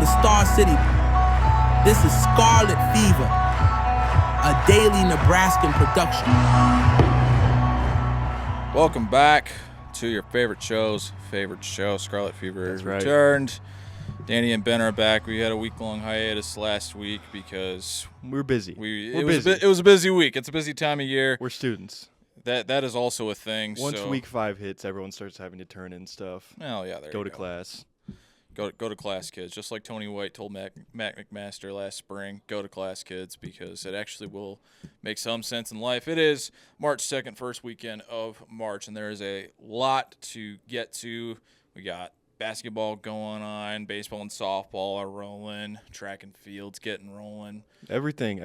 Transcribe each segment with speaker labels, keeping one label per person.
Speaker 1: the Star City. This is Scarlet Fever, a daily Nebraskan production.
Speaker 2: Welcome back to your favorite show, Scarlet Fever has returned. Danny and Ben are back. We had a week-long hiatus last week because
Speaker 3: we're busy.
Speaker 2: It was a busy week. It's a busy time of year.
Speaker 3: We're students.
Speaker 2: That is also a thing.
Speaker 3: Once week 5 hits, everyone starts having to turn in stuff.
Speaker 2: Oh yeah,
Speaker 3: go to class.
Speaker 2: Go to class, kids. Just like Tony White told Matt McMaster last spring, go to class, kids, because it actually will make some sense in life. It is March 2nd, first weekend of March, and there is a lot to get to. We got basketball going on, baseball and softball are rolling, track and field's getting rolling.
Speaker 3: Everything's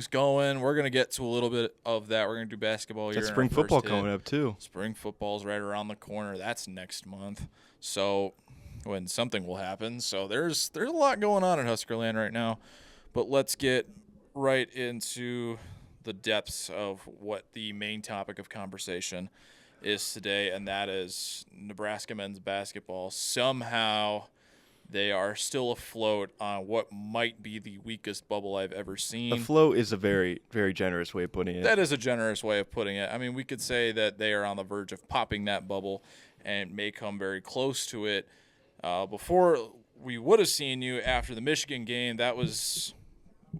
Speaker 2: going. We're going to get to a little bit of that. We're going to do basketball here.
Speaker 3: Spring football coming up, too.
Speaker 2: Spring football's right around the corner. That's next month. So when something will happen. So there's a lot going on in Huskerland right now. But let's get right into the depths of what the main topic of conversation is today, and that is Nebraska men's basketball. Somehow they are still afloat on what might be the weakest bubble I've ever seen.
Speaker 3: Afloat is a very, very generous way of putting it.
Speaker 2: That is a generous way of putting it. I mean, we could say that they are on the verge of popping that bubble and may come very close to it. Before we would have seen you after the Michigan game, that was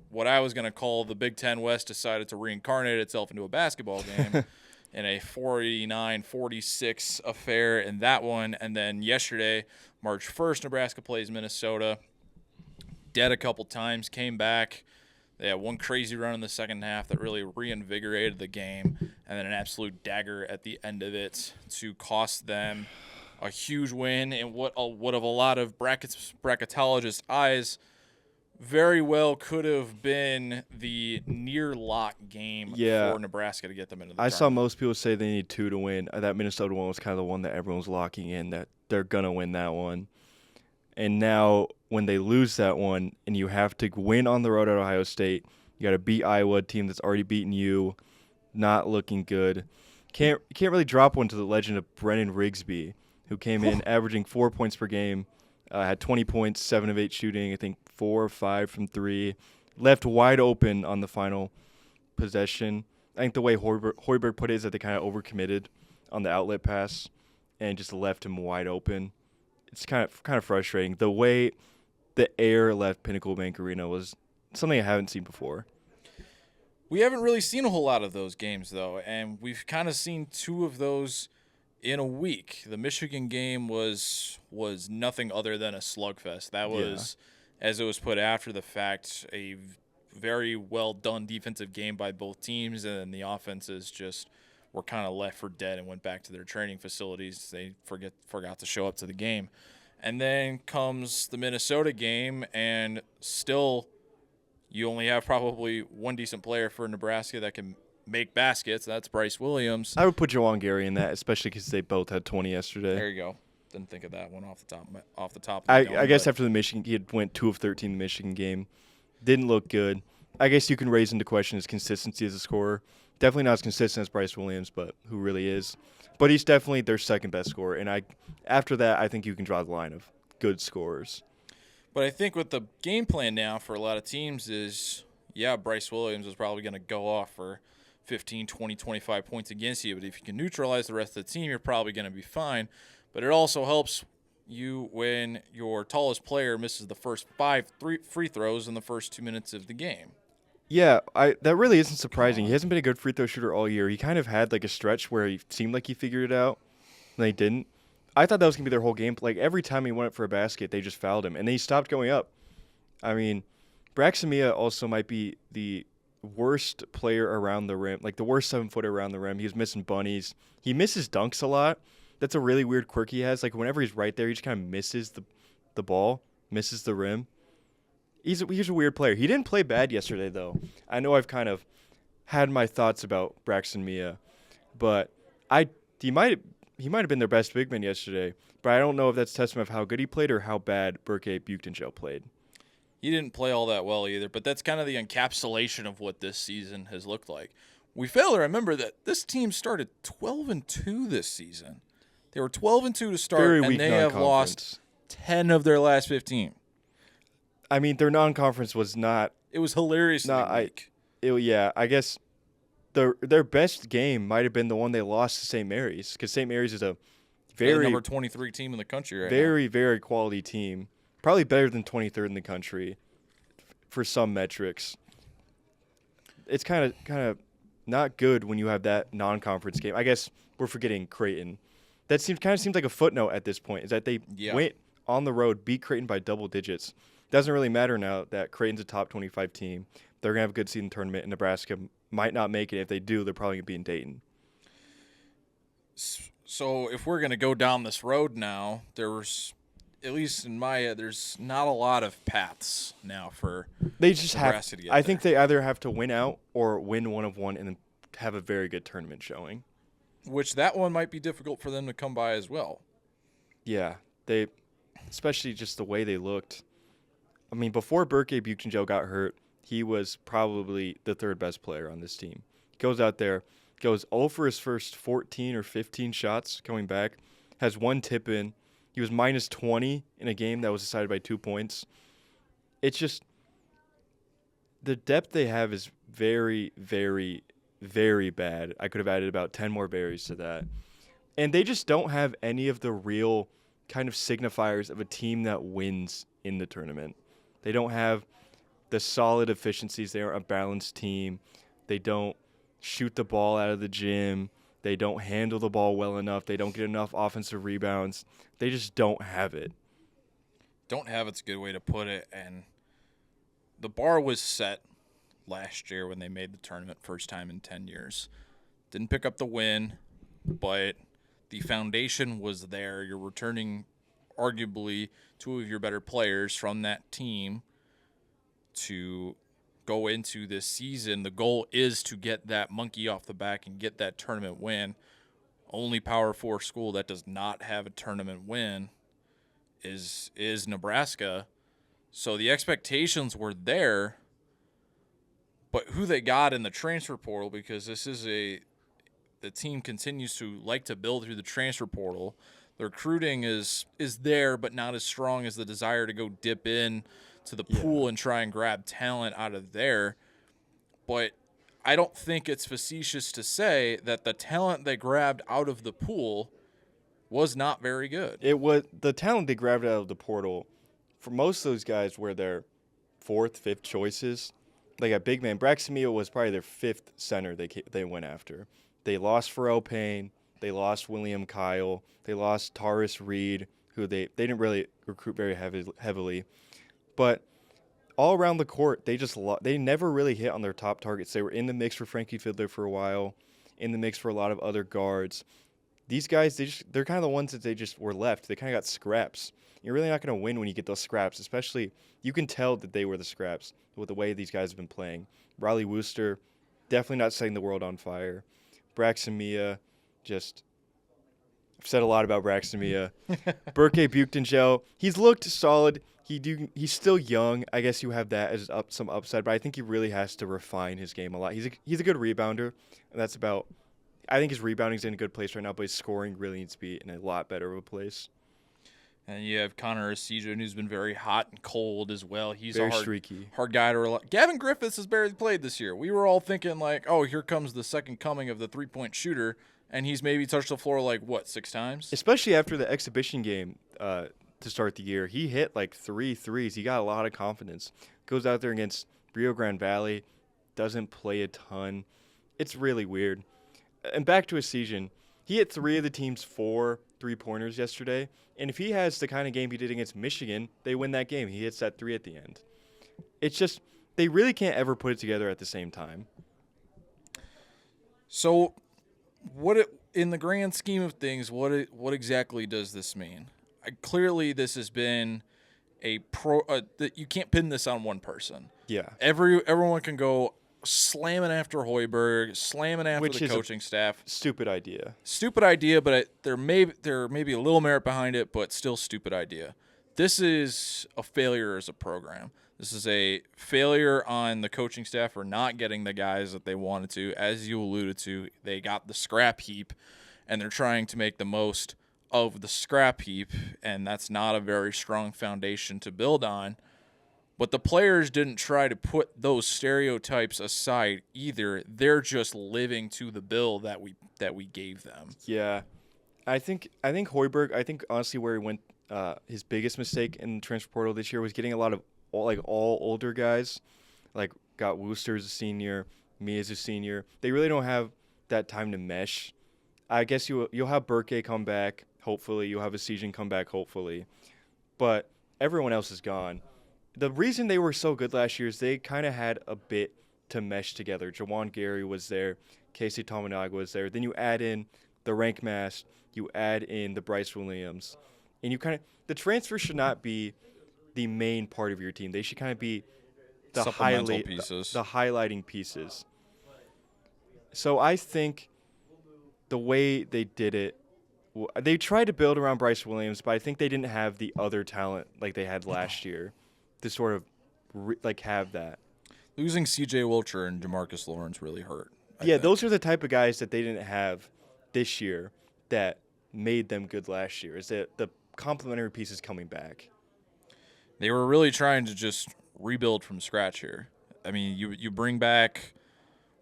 Speaker 2: what I was going to call the Big Ten West decided to reincarnate itself into a basketball game. In a 49-46 affair in that one. And then yesterday, March 1st, Nebraska plays Minnesota. Dead a couple times, came back. They had one crazy run in the second half that really reinvigorated the game. And then an absolute dagger at the end of it to cost them a huge win in what of a lot of bracketologists' eyes very well could have been the near lock game for Nebraska to get them into the tournament.
Speaker 3: I saw most people say they need 2 to win. That Minnesota one was kind of the one that everyone was locking in, that they're going to win that one. And now when they lose that one and you have to win on the road at Ohio State, you got to beat Iowa, a team that's already beaten you, not looking good. Can't really drop one to the legend of Brennan Rigsby, who came in averaging 4 points per game, had 20 points, 7 of 8 shooting, I think 4 or 5 from 3, left wide open on the final possession. I think the way Hoiberg put it is that they kind of overcommitted on the outlet pass and just left him wide open. It's kind of frustrating. The way the air left Pinnacle Bank Arena was something I haven't seen before.
Speaker 2: We haven't really seen a whole lot of those games, though, and we've kind of seen 2 of those in a week. The Michigan game was nothing other than a slugfest. That was, as it was put after the fact, a very well done defensive game by both teams, and then the offenses just were kind of left for dead and went back to their training facilities. They forgot to show up to the game. And then comes the Minnesota game, and still you only have probably one decent player for Nebraska that can make baskets. That's Bryce Williams.
Speaker 3: I would put Jawan Gary in that, especially because they both had 20 yesterday.
Speaker 2: There you go. Didn't think of that one off the top.
Speaker 3: I guess after the Michigan, he went 2 of 13 in the Michigan game. Didn't look good. I guess you can raise into question his consistency as a scorer. Definitely not as consistent as Bryce Williams, but who really is. But he's definitely their second best scorer. And after that, I think you can draw the line of good scorers.
Speaker 2: But I think what the game plan now for a lot of teams is, Bryce Williams is probably going to go off for 15, 20, 25 points against you. But if you can neutralize the rest of the team, you're probably going to be fine. But it also helps you when your tallest player misses the first 5 free throws in the first 2 minutes of the game.
Speaker 3: Yeah, that really isn't surprising. He hasn't been a good free throw shooter all year. He kind of had like a stretch where he seemed like he figured it out, and he didn't. I thought that was going to be their whole game. Like, every time he went up for a basket, they just fouled him, and then he stopped going up. I mean, Braxton Mia also might be the worst player around the rim, like the worst 7-footer around the rim. He was missing bunnies. He misses dunks a lot. That's a really weird quirk he has. Like, whenever he's right there, he just kind of misses the ball, misses the rim. He's a weird player. He didn't play bad yesterday, though. I know I've kind of had my thoughts about Braxton Mia, but he might have been their best big man yesterday, but I don't know if that's testament of how good he played or how bad Berg and Ben Beecham played.
Speaker 2: He didn't play all that well either, but that's kind of the encapsulation of what this season has looked like. We fail to remember that this team started 12-2 this season. They were 12-2 to start, and they have lost 10 of their last 15.
Speaker 3: I mean, their non-conference was not.
Speaker 2: It was hilariously weak.
Speaker 3: I guess their best game might have been the one they lost to St. Mary's, because St. Mary's is a
Speaker 2: They're the number 23 team in the country right now.
Speaker 3: Very quality team. Probably better than 23rd in the country for some metrics. It's kind of not good when you have that non-conference game. I guess we're forgetting Creighton. That seems like a footnote at this point, is that they went on the road, beat Creighton by double digits. Doesn't really matter now that Creighton's a top 25 team. They're going to have a good season tournament, and Nebraska might not make it. If they do, they're probably going to be in Dayton.
Speaker 2: So if we're going to go down this road now, there's, at least in my head, there's not a lot of paths now for Nebraska to get
Speaker 3: I think they either have to win out or win one of one and then have a very good tournament showing.
Speaker 2: Which that one might be difficult for them to come by as well.
Speaker 3: Yeah, especially just the way they looked. I mean, before Berg and Ben Beecham got hurt, he was probably the third best player on this team. He goes out there, goes 0 for his first 14 or 15 shots coming back, has one tip in. He was minus 20 in a game that was decided by 2 points. It's just the depth they have is very, very, very bad. I could have added about 10 more berries to that. And they just don't have any of the real kind of signifiers of a team that wins in the tournament. They don't have the solid efficiencies. They aren't a balanced team. They don't shoot the ball out of the gym. They don't handle the ball well enough. They don't get enough offensive rebounds. They just don't have it.
Speaker 2: Don't have it's a good way to put it. And the bar was set last year when they made the tournament first time in 10 years. Didn't pick up the win, but the foundation was there. You're returning arguably two of your better players from that team to go into this season. The goal is to get that monkey off the back and get that tournament win. Only Power 4 school that does not have a tournament win is Nebraska. So the expectations were there, but who they got in the transfer portal, because this is the team continues to like to build through the transfer portal. The recruiting is there, but not as strong as the desire to go dip in to the pool and try and grab talent out of there. But I don't think it's facetious to say that the talent they grabbed out of the pool was not very good.
Speaker 3: It was the talent they grabbed out of the portal. For most of those guys were their fourth, fifth choices. Like a big man, Braxton Meal was probably their fifth center they went after. They lost Pharrell Payne. They lost William Kyle. They lost Taurus Reed, who they didn't really recruit very heavily. But all around the court, they never really hit on their top targets. They were in the mix for Frankie Fiddler for a while, in the mix for a lot of other guards. These guys, they're kind of the ones that they just were left. They kind of got scraps. You're really not going to win when you get those scraps, especially you can tell that they were the scraps with the way these guys have been playing. Riley Wooster, definitely not setting the world on fire. Braxton Mia, I've said a lot about Braxton Mia. Berg and Ben Beecham, he's looked solid. He's still young. I guess you have that as some upside, but I think he really has to refine his game a lot. He's a good rebounder, and that's about. I think his rebounding's in a good place right now, but his scoring really needs to be in a lot better of a place.
Speaker 2: And you have Connor Essegian, who's been very hot and cold as well. He's
Speaker 3: very
Speaker 2: a
Speaker 3: streaky.
Speaker 2: Hard guy to rely. Gavin Griffiths has barely played this year. We were all thinking like, oh, here comes the second coming of the three-point shooter, and he's maybe touched the floor like, 6 times?
Speaker 3: Especially after the exhibition game to start the year. He hit like 3 threes. He got a lot of confidence. Goes out there against Rio Grande Valley, doesn't play a ton. It's really weird. And back to Essegian. He hit 3 of the team's 4 3-pointers yesterday. And if he has the kind of game he did against Michigan, they win that game. He hits that 3 at the end. It's just they really can't ever put it together at the same time.
Speaker 2: So in the grand scheme of things, what exactly does this mean? Clearly, this has been you can't pin this on one person.
Speaker 3: Yeah.
Speaker 2: Everyone can go slamming after Hoiberg, slamming after the coaching staff.
Speaker 3: Stupid idea.
Speaker 2: Stupid idea, but there may be a little merit behind it, but still stupid idea. This is a failure as a program. This is a failure on the coaching staff for not getting the guys that they wanted to. As you alluded to, they got the scrap heap, and they're trying to make the most of the scrap heap, and that's not a very strong foundation to build on. But the players didn't try to put those stereotypes aside either. They're just living to the bill that we gave them.
Speaker 3: Yeah. I think Hoiberg, honestly where he went his biggest mistake in the transfer portal this year was getting a lot of all older guys. Like got Wooster as a senior, me as a senior. They really don't have that time to mesh. I guess you'll have Burke come back, hopefully. You'll have a season come back, hopefully. But everyone else is gone. The reason they were so good last year is they kind of had a bit to mesh together. Jawan Gary was there. Casey Tominaga was there. Then you add in the rank mass. You add in the Bryce Williams. And you the transfer should not be the main part of your team. They should kind of be the
Speaker 2: pieces.
Speaker 3: The highlighting pieces. So I think the way they did it, they tried to build around Bryce Williams, but I think they didn't have the other talent like they had last year to sort of have that.
Speaker 2: Losing C.J. Wilcher and Jamarcus Lawrence really hurt. I think.
Speaker 3: Those are the type of guys that they didn't have this year that made them good last year, is that the complementary pieces coming back.
Speaker 2: They were really trying to just rebuild from scratch here. I mean, you bring back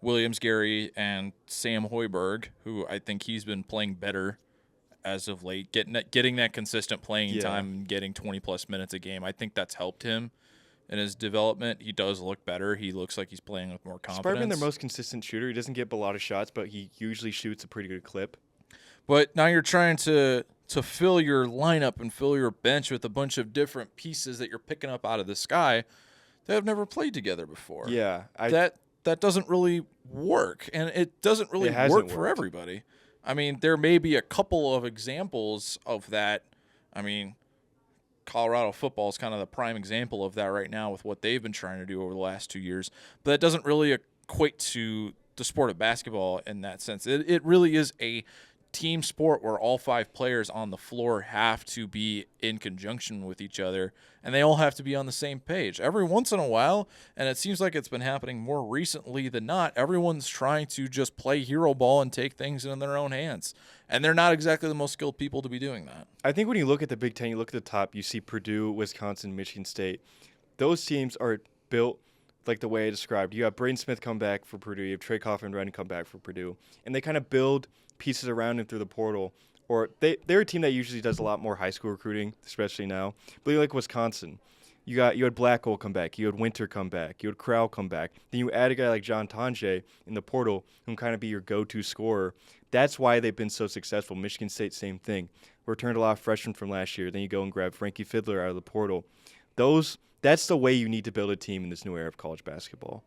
Speaker 2: Williams, Gary, and Sam Hoiberg, who I think he's been playing better as of late, getting that consistent playing time and getting 20-plus minutes a game. I think that's helped him in his development. He does look better. He looks like he's playing with more confidence. He's probably been their
Speaker 3: most consistent shooter. He doesn't get a lot of shots, but he usually shoots a pretty good clip.
Speaker 2: But now you're trying to fill your lineup and fill your bench with a bunch of different pieces that you're picking up out of the sky that have never played together before.
Speaker 3: Yeah.
Speaker 2: That doesn't really work, and it doesn't really work for everybody. I mean, there may be a couple of examples of that. I mean, Colorado football is kind of the prime example of that right now with what they've been trying to do over the last 2 years. But that doesn't really equate to the sport of basketball in that sense. It really is a team sport where all 5 players on the floor have to be in conjunction with each other, and they all have to be on the same page. Every once in a while, and it seems like it's been happening more recently than not, everyone's trying to just play hero ball and take things in their own hands, and they're not exactly the most skilled people to be doing that.
Speaker 3: I think when you look at the Big Ten, you look at the top, you see Purdue, Wisconsin, Michigan State. Those teams are built like the way I described. You have Braden Smith come back for Purdue. You have Trey Coffin-Renn come back for Purdue. And they kind of build pieces around him through the portal. Or they're a team that usually does a lot more high school recruiting, especially now. But you like Wisconsin. You had Blackwell come back. You had Winter come back. You had Crowell come back. Then you add a guy like John Tonje in the portal who can kind of be your go-to scorer. That's why they've been so successful. Michigan State, same thing. Returned a lot of freshmen from last year. Then you go and grab Frankie Fiddler out of the portal. That's the way you need to build a team in this new era of college basketball.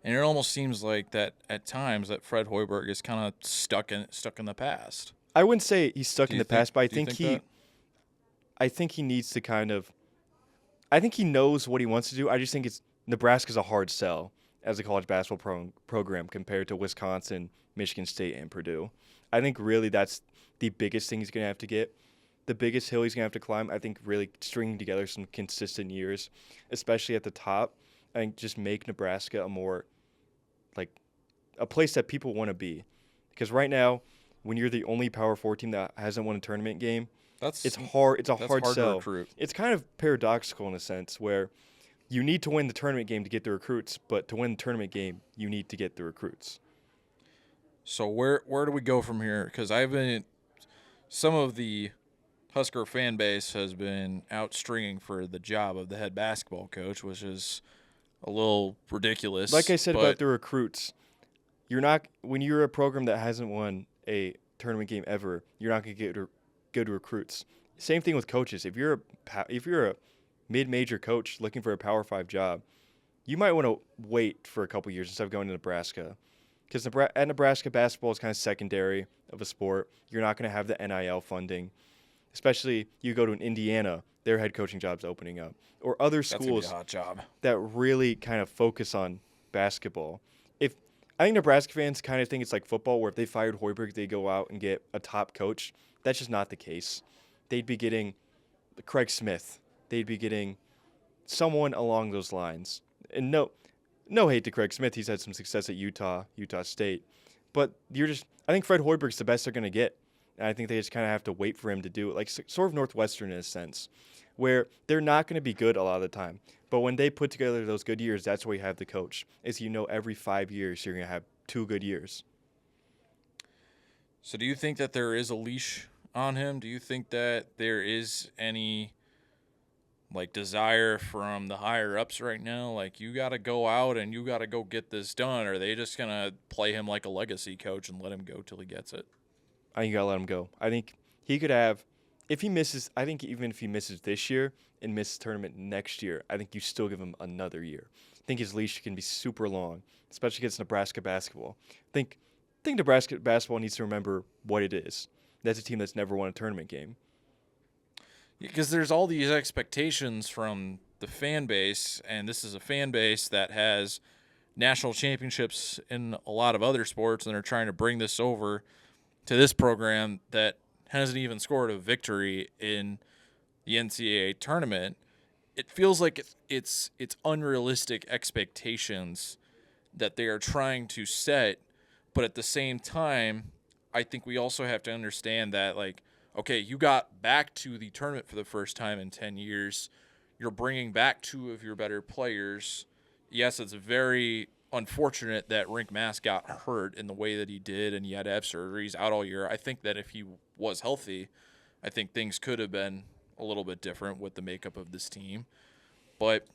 Speaker 2: And it almost seems like that at times that Fred Hoiberg is kind of stuck in the past.
Speaker 3: I wouldn't say he's stuck in the past, but I think he needs to I think he knows what he wants to do. I just think Nebraska's a hard sell as a college basketball program compared to Wisconsin, Michigan State, and Purdue. I think really that's the biggest thing he's going to have to get. The biggest hill he's going to have to climb, I think really stringing together some consistent years, especially at the top, and just make Nebraska a place that people want to be. Because right now, when you're the only Power 4 team that hasn't won a tournament game, it's hard. It's a hard sell. It's kind of paradoxical in a sense where you need to win the tournament game to get the recruits, but to win the tournament game, you need to get the recruits.
Speaker 2: So where do we go from here? Because some of the Husker fan base has been out stringing for the job of the head basketball coach, which is a little ridiculous.
Speaker 3: Like I said about the recruits, when you're a program that hasn't won a tournament game ever, you're not going to get good recruits. Same thing with coaches. If you're a mid-major coach looking for a Power 5 job, you might want to wait for a couple years instead of going to Nebraska. Because at Nebraska, basketball is kind of secondary of a sport. You're not going to have the NIL funding. Especially you go to an Indiana, their head coaching job's opening up. Or other schools
Speaker 2: a hot job.
Speaker 3: That really kind of focus on basketball. I think Nebraska fans kind of think it's like football where if they fired Hoiberg, they go out and get a top coach. That's just not the case. They'd be getting Craig Smith. They'd be getting someone along those lines. And no hate to Craig Smith. He's had some success at Utah State. But I think Fred Hoiberg's the best they're going to get. And I think they just kind of have to wait for him to do it, like sort of Northwestern in a sense, where they're not going to be good a lot of the time. But when they put together those good years, that's where you have the coach. Is every 5 years you're going to have 2 good years.
Speaker 2: So do you think that there is a leash on him? Do you think that there is any desire from the higher ups right now? Like, you got to go out and you got to go get this done. Or are they just going to play him like a legacy coach and let him go till he gets it?
Speaker 3: I think you got to let him go. I think he could have, if he misses, I think even if he misses this year and misses tournament next year, I think you still give him another year. I think his leash can be super long, especially against Nebraska basketball. I think Nebraska basketball needs to remember what it is. That's a team that's never won a tournament game.
Speaker 2: Because there's all these expectations from the fan base, and this is a fan base that has national championships in a lot of other sports, and are trying to bring this over to this program that hasn't even scored a victory in the NCAA tournament. It feels like it's unrealistic expectations that they are trying to set, but at the same time, I think we also have to understand that, okay, you got back to the tournament for the first time in 10 years. You're bringing back 2 of your better players. Yes, it's very unfortunate that Rink Mass got hurt in the way that he did, and he had to have surgeries out all year. I think that if he was healthy, I think things could have been a little bit different with the makeup of this team. But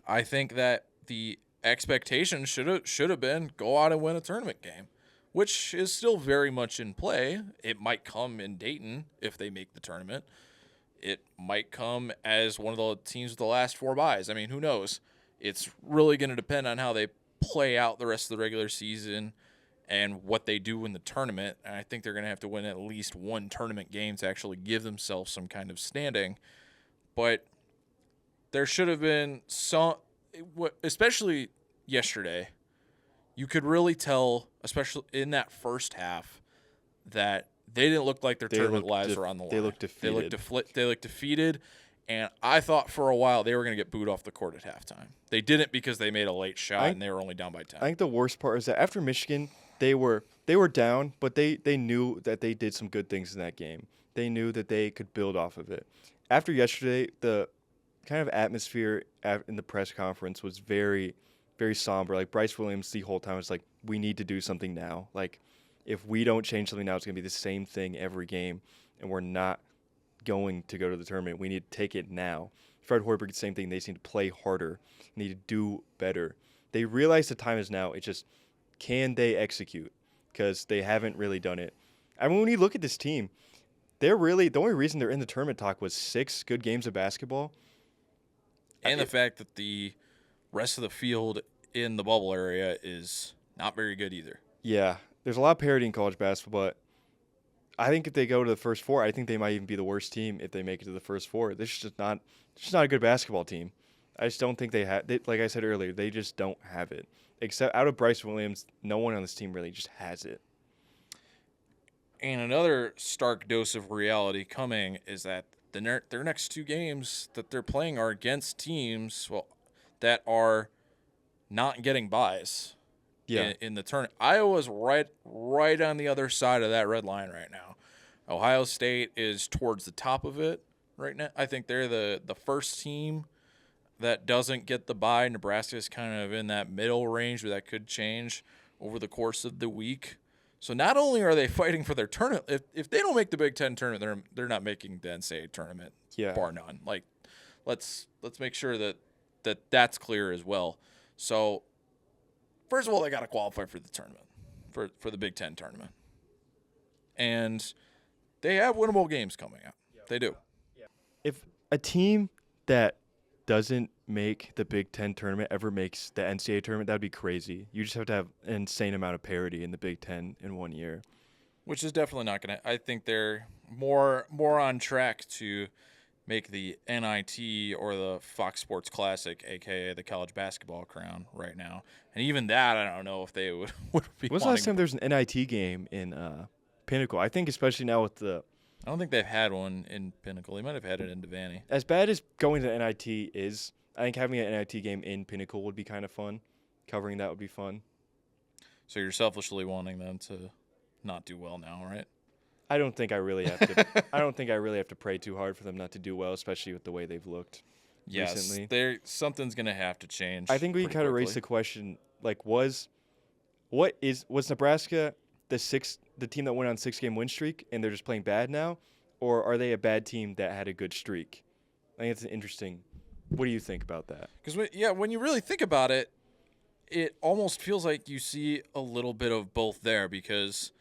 Speaker 2: I think that the expectation should have been go out and win a tournament game, which is still very much in play. It might come in Dayton if they make the tournament. It might come as one of the teams with the last 4 byes. I mean, who knows? It's really going to depend on how they play out the rest of the regular season and what they do in the tournament. And I think they're going to have to win at least 1 tournament game to actually give themselves some kind of standing. But there should have been some, especially yesterday, you could really tell, especially in that first half, that they didn't look like their tournament lives were on the line.
Speaker 3: They looked defeated.
Speaker 2: They looked defeated, and I thought for a while they were going to get booed off the court at halftime. They didn't because they made a late shot and they were only down by 10.
Speaker 3: I think the worst part is that after Michigan, they were down, but they knew that they did some good things in that game. They knew that they could build off of it. After yesterday, the kind of atmosphere in the press conference was very, very somber. Like, Bryce Williams the whole time was like, we need to do something now. Like, if we don't change something now, it's going to be the same thing every game, and we're not going to go to the tournament. We need to take it now. Fred Hoiberg, the same thing. They just need to play harder. They need to do better. They realize the time is now. It's just, can they execute? Because they haven't really done it. I mean, when you look at this team, the only reason they're in the tournament talk was 6 good games of basketball.
Speaker 2: And the fact that the rest of the field in the bubble area is not very good either.
Speaker 3: Yeah, there's a lot of parity in college basketball, but I think if they go to the first 4, I think they might even be the worst team if they make it to the first 4. This is just not a good basketball team. I just don't think they have. Like I said earlier, they just don't have it. Except out of Bryce Williams, no one on this team really just has it.
Speaker 2: And another stark dose of reality coming is that their next 2 games that they're playing are against teams that are not getting byes.
Speaker 3: Yeah.
Speaker 2: In the tournament. Iowa's right on the other side of that red line right now. Ohio State is towards the top of it right now. I think they're the first team that doesn't get the bye. Nebraska is kind of in that middle range, but that could change over the course of the week. So not only are they fighting for their tournament, if they don't make the Big Ten tournament, they're not making the NCAA tournament, bar none. Like, let's make sure that's clear as well. So, first of all, they got to qualify for the tournament, for the Big Ten tournament. And they have winnable games coming up. They do.
Speaker 3: If a team that doesn't make the Big Ten tournament ever makes the NCAA tournament, that would be crazy. You just have to have an insane amount of parity in the Big Ten in 1 year.
Speaker 2: Which is definitely not going to – I think they're more on track to make the NIT or the Fox Sports Classic, a.k.a. the college basketball crown right now. And even that, I don't know if they would be
Speaker 3: When's the last time there's an NIT game in Pinnacle? I think especially now with the –
Speaker 2: I don't think they've had one in Pinnacle. They might have had it in Devaney.
Speaker 3: As bad as going to NIT is, I think having an NIT game in Pinnacle would be kind of fun. Covering that would be fun.
Speaker 2: So you're selfishly wanting them to not do well now, right?
Speaker 3: I don't think I really have to. I don't think I really have to pray too hard for them not to do well, especially with the way they've looked recently.
Speaker 2: Something's gonna have to change.
Speaker 3: I think we can kind of raise the question: like, was Nebraska the team that went on 6-game win streak and they're just playing bad now, or are they a bad team that had a good streak? I think it's interesting. What do you think about that?
Speaker 2: Because when you really think about it, it almost feels like you see a little bit of both there, because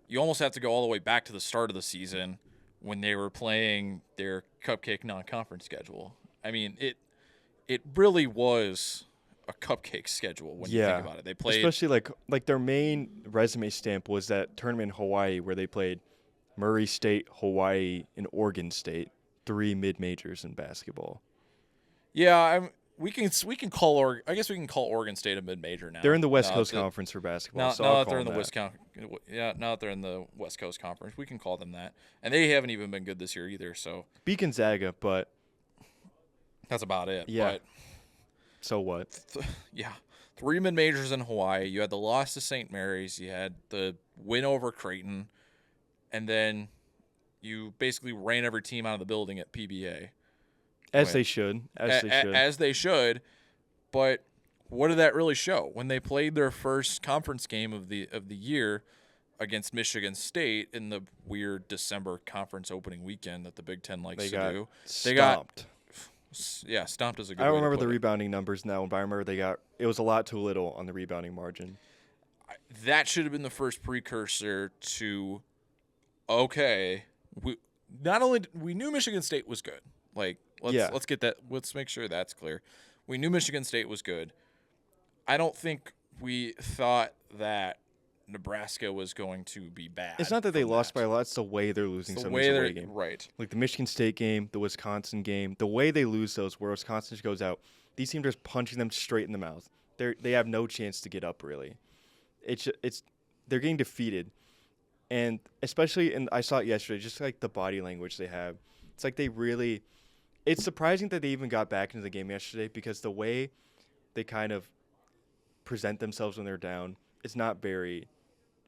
Speaker 2: you almost have to go all the way back to the start of the season when they were playing their cupcake non-conference schedule. I mean, it really was a cupcake schedule when you think about it. They played,
Speaker 3: especially like their main resume stamp was that tournament in Hawaii where they played Murray State, Hawaii, and Oregon State, 3 mid-majors in basketball.
Speaker 2: Yeah, we can call I guess we can call Oregon State a mid-major now.
Speaker 3: They're in the West Coast Conference for basketball.
Speaker 2: Now that they're in the now that they're in the West Coast Conference, we can call them that. And they haven't even been good this year either. So
Speaker 3: beat Gonzaga, but
Speaker 2: that's about it.
Speaker 3: Yeah.
Speaker 2: But
Speaker 3: so what?
Speaker 2: 3 mid-majors in Hawaii. You had the loss to St. Mary's. You had the win over Creighton, and then you basically ran every team out of the building at PBA.
Speaker 3: As they should.
Speaker 2: As they should. But what did that really show? When they played their first conference game of the year against Michigan State in the weird December conference opening weekend that the Big Ten likes to do.
Speaker 3: They got stomped.
Speaker 2: Stomped is a good
Speaker 3: I don't remember
Speaker 2: way to put
Speaker 3: the rebounding numbers now, but I remember it was a lot too little on the rebounding margin.
Speaker 2: That should have been the first precursor to, okay, we knew Michigan State was good. Like, let's get that. Let's make sure that's clear. We knew Michigan State was good. I don't think we thought that Nebraska was going to be bad.
Speaker 3: It's not that they lost by a lot. It's the way they're losing some of these away games.
Speaker 2: Right.
Speaker 3: Like the Michigan State game, the Wisconsin game, the way they lose those, where Wisconsin just goes out, these teams are just punching them straight in the mouth. They have no chance to get up, really. They're getting defeated. And especially, I saw it yesterday, just like the body language they have. It's like it's surprising that they even got back into the game yesterday, because the way they kind of present themselves when they're down, it's not very,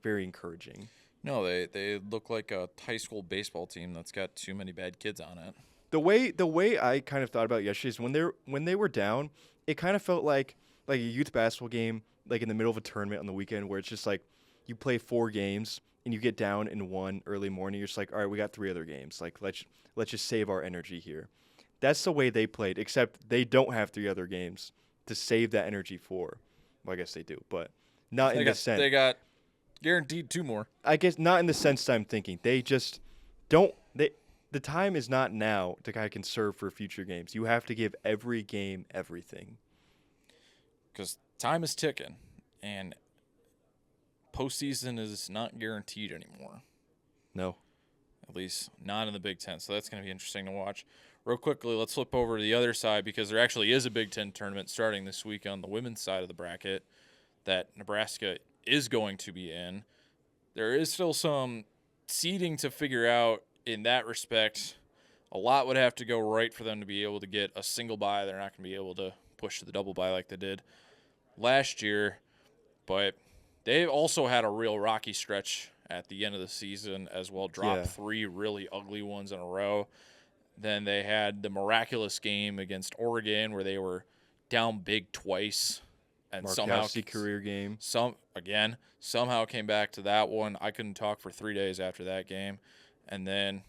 Speaker 3: very encouraging.
Speaker 2: No, they look like a high school baseball team that's got too many bad kids on it.
Speaker 3: The way I kind of thought about it yesterday is when they were down, it kind of felt like a youth basketball game, like in the middle of a tournament on the weekend, where it's just like you play 4 games and you get down in 1 early morning. You're just like, all right, we got 3 other games. Like let's just save our energy here. That's the way they played, except they don't have 3 other games to save that energy for. Well, I guess they do, but not in the sense.
Speaker 2: They got guaranteed 2 more.
Speaker 3: I guess not in the sense that I'm thinking. They just don't. The time is not now to kind of conserve for future games. You have to give every game everything.
Speaker 2: Because time is ticking, and postseason is not guaranteed anymore.
Speaker 3: No.
Speaker 2: At least not in the Big Ten. So that's going to be interesting to watch. Real quickly, let's flip over to the other side, because there actually is a Big Ten tournament starting this week on the women's side of the bracket that Nebraska is going to be in. There is still some seeding to figure out in that respect. A lot would have to go right for them to be able to get a single bye. They're not going to be able to push to the double bye like they did last year. But they also had a real rocky stretch at the end of the season as well. Dropped 3 really ugly ones in a row. Then they had the miraculous game against Oregon where they were down big twice. And somehow
Speaker 3: career game.
Speaker 2: Somehow came back to that one. I couldn't talk for 3 days after that game. And then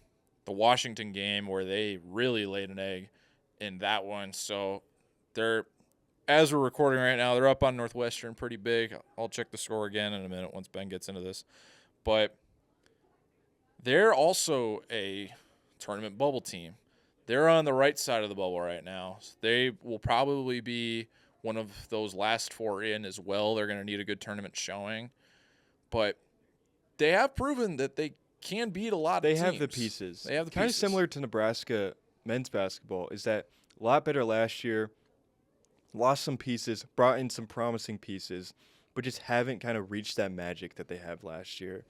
Speaker 2: the Washington game where they really laid an egg in that one. So they're, as we're recording right now, they're up on Northwestern pretty big. I'll check the score again in a minute once Ben gets into this. But they're also a tournament bubble team. They're on the right side of the bubble right now. They will probably be one of those last 4 in as well. They're going to need a good tournament showing. But they have proven that they can beat a lot of teams.
Speaker 3: They have the pieces.
Speaker 2: They have the
Speaker 3: kind
Speaker 2: pieces.
Speaker 3: Of similar to Nebraska men's basketball, is that a lot better last year, lost some pieces, brought in some promising pieces, but just haven't kind of reached that magic that they have last year.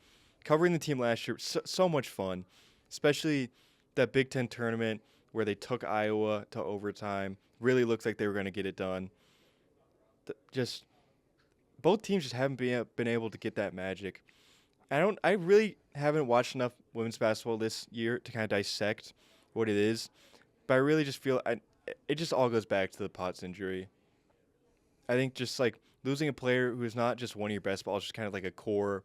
Speaker 3: Covering the team last year, so much fun, especially that Big Ten tournament where they took Iowa to overtime. Really looked like they were going to get it done. Both teams just haven't been able to get that magic. I really haven't watched enough women's basketball this year to kind of dissect what it is, but I really just feel it just all goes back to the Potts injury. I think just like losing a player who is not just one of your best, but also just kind of like a core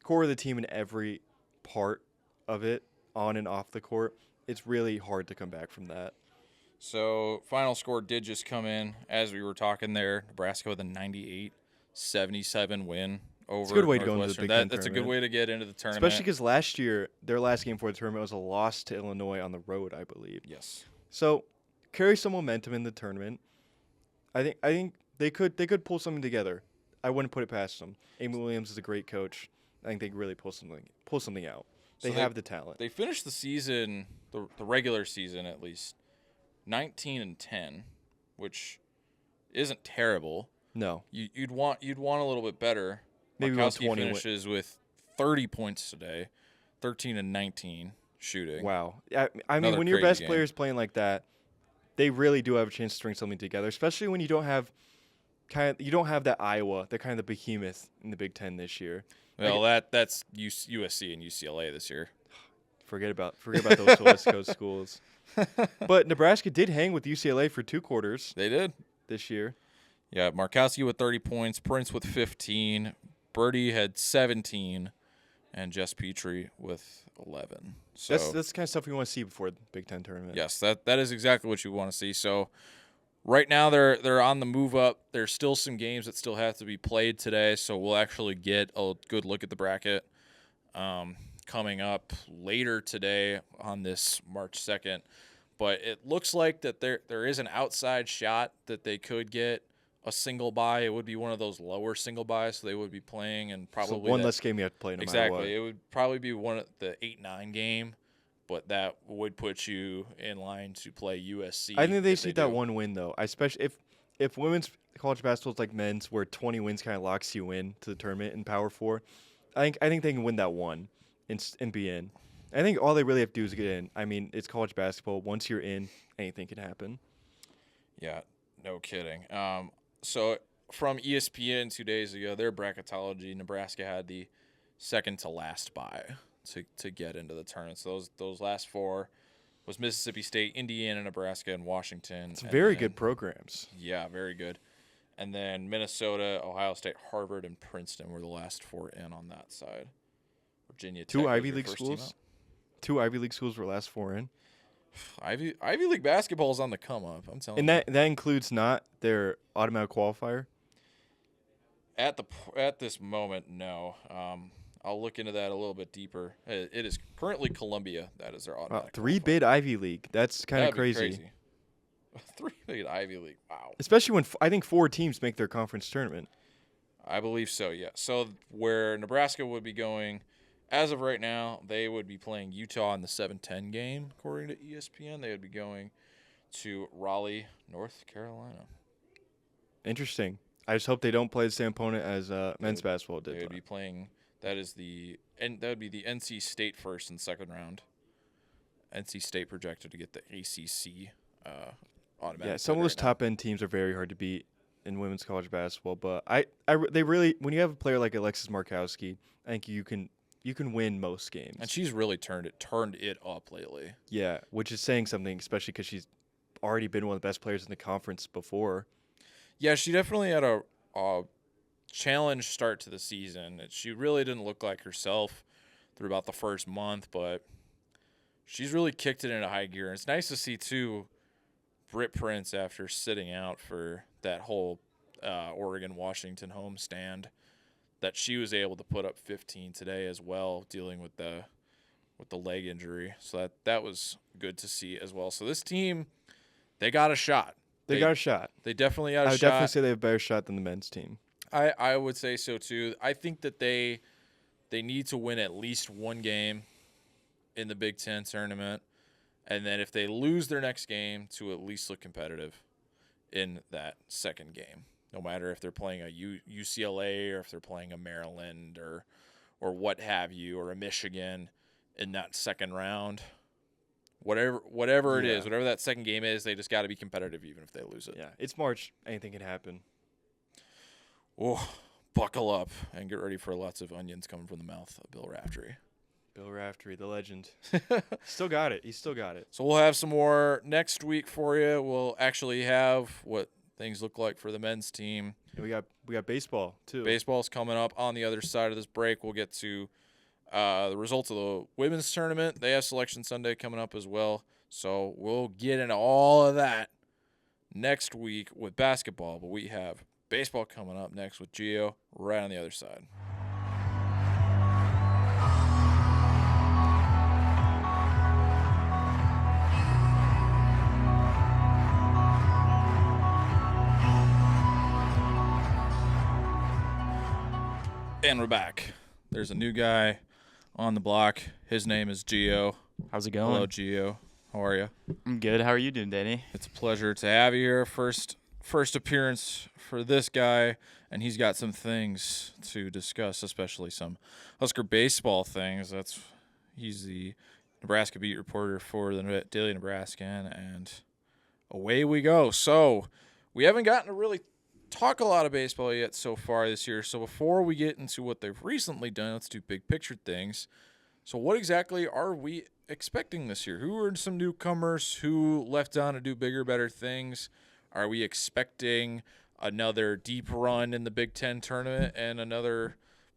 Speaker 3: of the team in every part of it, on and off the court, it's really hard to come back from that.
Speaker 2: So final score did just come in as we were talking there. Nebraska with a 98-77 win over
Speaker 3: It's a good way to go into the
Speaker 2: Northwestern.
Speaker 3: Big Ten
Speaker 2: That's a good
Speaker 3: tournament.
Speaker 2: way to get into the tournament.
Speaker 3: Especially because last year, their last game for the tournament was a loss to Illinois on the road, I believe.
Speaker 2: Yes.
Speaker 3: So carry some momentum in the tournament. I think they could pull something together. I wouldn't put it past them. Amy Williams is a great coach. I think they could really pull something out. They have the talent.
Speaker 2: They finished the season, the regular season at least, 19-10, which isn't terrible.
Speaker 3: No.
Speaker 2: You'd want a little bit better.
Speaker 3: Maybe
Speaker 2: Markowski
Speaker 3: 20
Speaker 2: finishes with 30 points today, 13-19 shooting.
Speaker 3: Wow. I mean,
Speaker 2: Another
Speaker 3: when your
Speaker 2: crazy
Speaker 3: best
Speaker 2: game.
Speaker 3: players playing like that, they really do have a chance to string something together. Especially when you don't have that Iowa, they're kind of the behemoth in the Big Ten this year.
Speaker 2: Well, that's USC and UCLA this year.
Speaker 3: Forget about those West Coast schools. But Nebraska did hang with UCLA for 2 quarters
Speaker 2: They did.
Speaker 3: this year.
Speaker 2: Yeah, Markowski with 30 points, Prince with 15, Birdie had 17, and Jess Petrie with 11. So
Speaker 3: That's the kind of stuff we want to see before the Big Ten tournament.
Speaker 2: yes, that is exactly what you want to see. So right now they're on the move up. There's still some games that still have to be played today, so we'll actually get a good look at the bracket coming up later today on this March 2nd. But it looks like that there is an outside shot that they could get a single bye. It would be one of those lower single byes, so they would be playing and probably
Speaker 3: So one less game you have to play no matter what.
Speaker 2: exactly. It would probably be one of the 8-9 game, but that would put you in line to play USC.
Speaker 3: I think they
Speaker 2: if
Speaker 3: need that
Speaker 2: do.
Speaker 3: one win though. Especially if women's college basketball is like men's, where 20 wins kind of locks you in to the tournament in Power 4. I think they can win that one and be in. I think all they really have to do is get in. I mean, it's college basketball. Once you're in, anything can happen.
Speaker 2: Yeah, no kidding. So from ESPN 2 days ago, their bracketology, Nebraska had the second to last bye to get into the tournament. So those last 4 was Mississippi State, Indiana, Nebraska, and Washington.
Speaker 3: It's very good programs.
Speaker 2: Yeah, very good. And then Minnesota, Ohio State, Harvard, and Princeton were the last 4 in on that side. Virginia Tech
Speaker 3: 2
Speaker 2: was
Speaker 3: Ivy
Speaker 2: your
Speaker 3: League
Speaker 2: first team
Speaker 3: schools.
Speaker 2: out.
Speaker 3: 2 Ivy League schools were last 4 in.
Speaker 2: Ivy League basketball is on the come up. I'm telling
Speaker 3: And
Speaker 2: you.
Speaker 3: that includes not their automatic qualifier.
Speaker 2: At this moment, no. I'll look into that a little bit deeper. It is currently Columbia. That is their
Speaker 3: Wow,
Speaker 2: automatic.
Speaker 3: 3-bid Ivy League. That's kind of
Speaker 2: That'd be
Speaker 3: crazy.
Speaker 2: 3-bid Ivy League. Wow.
Speaker 3: Especially when I think 4 teams make their conference tournament.
Speaker 2: I believe so, yeah. So where Nebraska would be going, as of right now, they would be playing Utah in the 7-10 game, according to ESPN. They would be going to Raleigh, North Carolina.
Speaker 3: Interesting. I just hope they don't play the same opponent as men's basketball did.
Speaker 2: They would be playing. That would be the NC State first and second round. NC State projected to get the ACC automatic.
Speaker 3: Yeah, some
Speaker 2: bid
Speaker 3: of those
Speaker 2: right now.
Speaker 3: top end teams are very hard to beat in women's college basketball. But they really, when you have a player like Alexis Markowski, I think you can win most games.
Speaker 2: And she's really turned it up lately.
Speaker 3: Yeah, which is saying something, especially because she's already been one of the best players in the conference before.
Speaker 2: Yeah, she definitely had a challenge start to the season. She really didn't look like herself through about the first month, but she's really kicked it into high gear. And it's nice to see, too, Britt Prince, after sitting out for that whole Oregon-Washington homestand, that she was able to put up 15 today as well, dealing with the leg injury. So that was good to see as well. So this team, they got a shot.
Speaker 3: They got a shot.
Speaker 2: They definitely got a
Speaker 3: I would
Speaker 2: shot.
Speaker 3: definitely say they have a better shot than the men's team.
Speaker 2: I would say so too. I think that they need to win at least one game in the Big Ten tournament, and then if they lose their next game, to at least look competitive in that second game. No matter if they're playing a UCLA or if they're playing a Maryland or what have you, or a Michigan in that second round. Whatever it is, whatever that second game is, they just got to be competitive even if they lose it.
Speaker 3: Yeah, it's March. Anything can happen.
Speaker 2: Oh, buckle up and get ready for lots of onions coming from the mouth of Bill Raftery.
Speaker 3: Bill Raftery, the legend. Still got it. He still got it.
Speaker 2: So we'll have some more next week for you. We'll actually have what things look like for the men's team.
Speaker 3: And we got baseball too.
Speaker 2: Baseball's coming up on the other side of this break. We'll get to the results of the women's tournament. They have Selection Sunday coming up as well. So we'll get into all of that next week with basketball. But we have baseball coming up next with Gio right on the other side. And we're back. There's a new guy on the block. His name is Gio.
Speaker 4: How's it going?
Speaker 2: Hello, Gio. How are you?
Speaker 4: I'm good. How are you doing, Danny?
Speaker 2: It's a pleasure to have you here. First appearance for this guy, and he's got some things to discuss, especially some Husker baseball things. He's the Nebraska beat reporter for the Daily Nebraskan, and away we go. So we haven't gotten to really talk a lot of baseball yet so far this year. So before we get into what they've recently done, let's do big picture things. So what exactly are we expecting this year? Who are some newcomers? Who left on to do bigger, better things? Are we expecting another deep run in the Big Ten tournament and another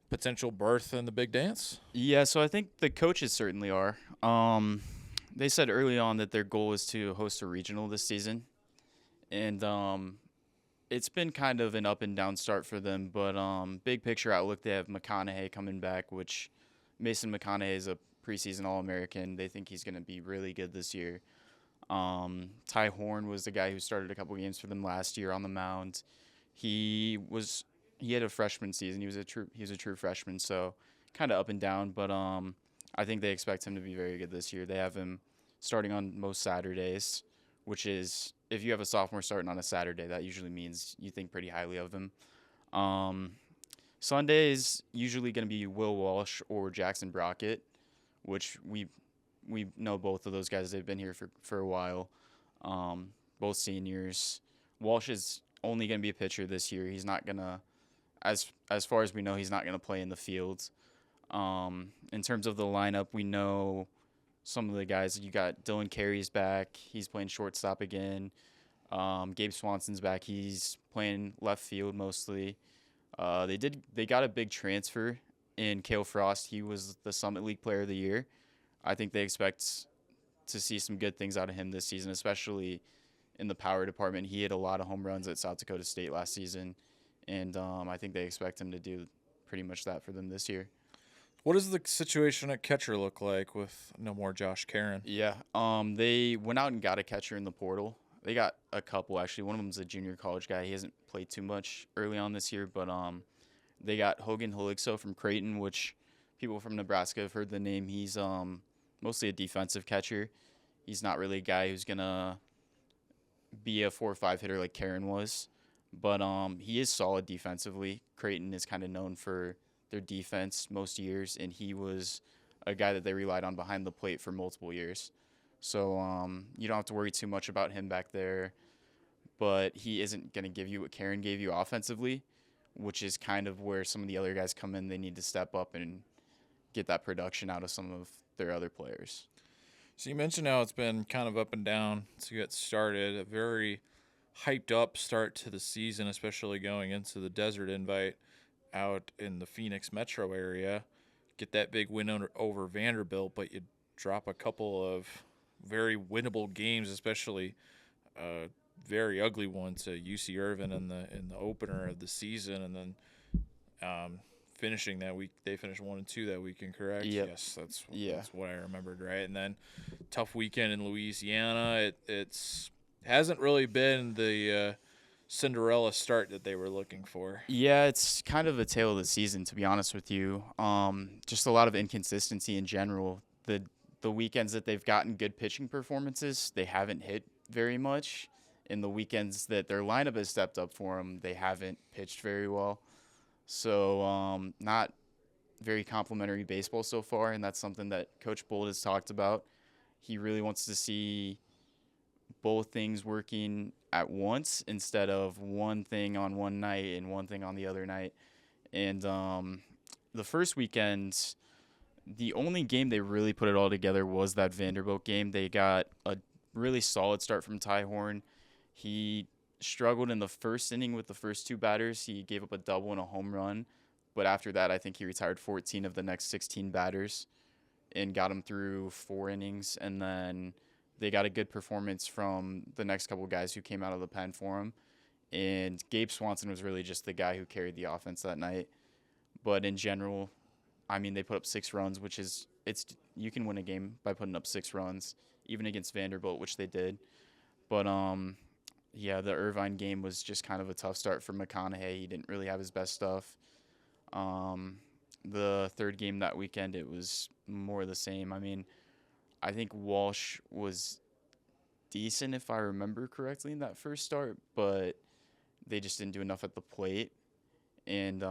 Speaker 2: potential berth in the Big Dance?
Speaker 4: Yeah, so I think the coaches certainly are. They said early on that their goal is to host a regional this season. And it's been kind of an up and down start for them, but big picture outlook, they have McConaughey coming back, which Mason McConaughey is a preseason All-American. They think he's going to be really good this year. Ty Horn was the guy who started a couple games for them last year on the mound. He had a freshman season. He was a true freshman, so kind of up and down, but I think they expect him to be very good this year. They have him starting on most Saturdays, which is, if you have a sophomore starting on a Saturday, that usually means you think pretty highly of him. Sunday is usually going to be Will Walsh or Jackson Brockett, which we know both of those guys. They've been here for a while, both seniors. Walsh is only going to be a pitcher this year. He's not going to, as far as we know, he's not going to play in the field. In terms of the lineup, we know some of the guys. You got Dylan Carey's back. He's playing shortstop again. Gabe Swanson's back. He's playing left field mostly. They got a big transfer in Cale Frost. He was the Summit League Player of the Year. I think they expect to see some good things out of him this season, especially in the power department. He hit a lot of home runs at South Dakota State last season, and I think they expect him to do pretty much that for them this year.
Speaker 2: What does the situation at catcher look like with no more Josh Caron?
Speaker 4: Yeah, they went out and got a catcher in the portal. They got a couple, actually. One of them's a junior college guy. He hasn't played too much early on this year, but they got Hogan Haligso from Creighton, which people from Nebraska have heard the name. He's mostly a defensive catcher. He's not really a guy who's going to be a 4 or 5 hitter like Caron was, but he is solid defensively. Creighton is kind of known for their defense most years, and he was a guy that they relied on behind the plate for multiple years. So you don't have to worry too much about him back there, but he isn't going to give you what Caron gave you offensively, which is kind of where some of the other guys come in. They need to step up and get that production out of some of their other players.
Speaker 2: So you mentioned how it's been kind of up and down to get started, a very hyped up start to the season, especially going into the Desert Invite out in the Phoenix metro area. Get that big win over Vanderbilt, but you drop a couple of very winnable games, especially a very ugly one to UC Irvine in the opener of the season, and then finishing that week. They finished 1-2 that weekend, correct?
Speaker 4: Yep.
Speaker 2: Yes, that's what I remembered, right? And then tough weekend in Louisiana. It's hasn't really been the Cinderella start that they were looking for.
Speaker 4: Yeah, it's kind of a tale of the season, to be honest with you. Just a lot of inconsistency in general. The weekends that they've gotten good pitching performances, they haven't hit very much. In the weekends that their lineup has stepped up for them, they haven't pitched very well. So not very complimentary baseball so far, and that's something that Coach Bolt has talked about. He really wants to see both things working at once instead of one thing on one night and one thing on the other night. And the first weekend, the only game they really put it all together was that Vanderbilt game. They got a really solid start from Ty Horn. He struggled in the first inning with the first two batters. He gave up a double and a home run. But after that, I think he retired 14 of the next 16 batters and got him through 4 innings. And then they got a good performance from the next couple guys who came out of the pen for him. And Gabe Swanson was really just the guy who carried the offense that night. But in general, I mean, they put up 6 runs, which is you can win a game by putting up 6 runs, even against Vanderbilt, which they did. But yeah, the Irvine game was just kind of a tough start for McConaughey. He didn't really have his best stuff. The third game that weekend, it was more of the same. I mean, I think Walsh was decent, if I remember correctly, in that first start, but they just didn't do enough at the plate. And,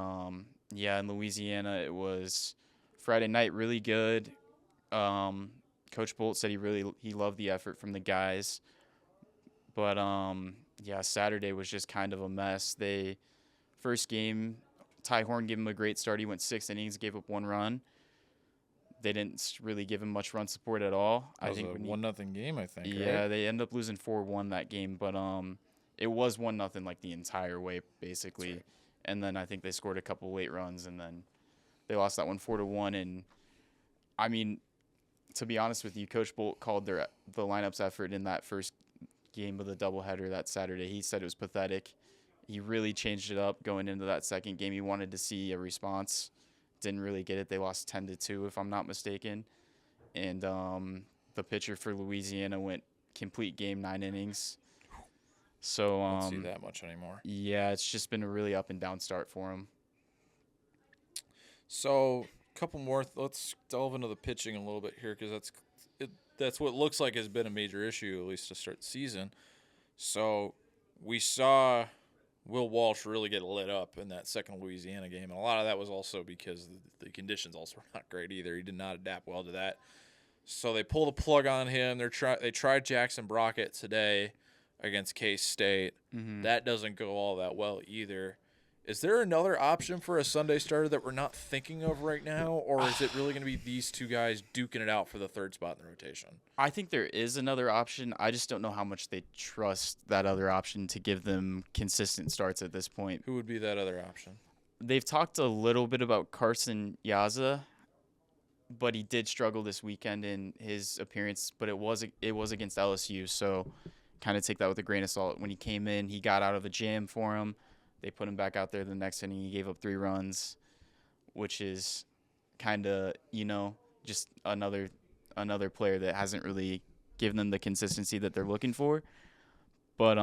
Speaker 4: yeah, in Louisiana, it was Friday night really good. Coach Bolt said he loved the effort from the guys. But, yeah, Saturday was just kind of a mess. First game, Ty Horn gave him a great start. He went 6 innings, gave up 1 run. They didn't really give him much run support at all.
Speaker 2: That was a 1-0 game, I think.
Speaker 4: Yeah,
Speaker 2: right?
Speaker 4: they ended up losing 4-1 that game, but it was 1-0 like the entire way, basically. Right. And then I think they scored a couple late runs, and then they lost that one 4-1. And I mean, to be honest with you, Coach Bolt called the lineup's effort in that first game of the doubleheader that Saturday. He said it was pathetic. He really changed it up going into that second game. He wanted to see a response. Didn't really get it. They lost 10-2, if I'm not mistaken. And the pitcher for Louisiana went complete game, 9 innings. So
Speaker 2: I don't see that much anymore.
Speaker 4: Yeah, it's just been a really up and down start for him.
Speaker 2: So a couple more. Let's delve into the pitching a little bit here, because that's what looks like has been a major issue, at least to start the season. So we saw Will Walsh really get lit up in that second Louisiana game, and a lot of that was also because the conditions also were not great either. He did not adapt well to that. So they pulled the plug on him. They tried Jackson Brockett today against K-State.
Speaker 4: Mm-hmm.
Speaker 2: That doesn't go all that well either. Is there another option for a Sunday starter that we're not thinking of right now, or is it really going to be these two guys duking it out for the third spot in the rotation?
Speaker 4: I think there is another option. I just don't know how much they trust that other option to give them consistent starts at this point.
Speaker 2: Who would be that other option?
Speaker 4: They've talked a little bit about Carson Yaza, but he did struggle this weekend in his appearance, but it was against LSU, so kind of take that with a grain of salt. When he came in, he got out of a jam for him. They put him back out there the next inning. He gave up 3 runs, which is kind of, just another player that hasn't really given them the consistency that they're looking for. But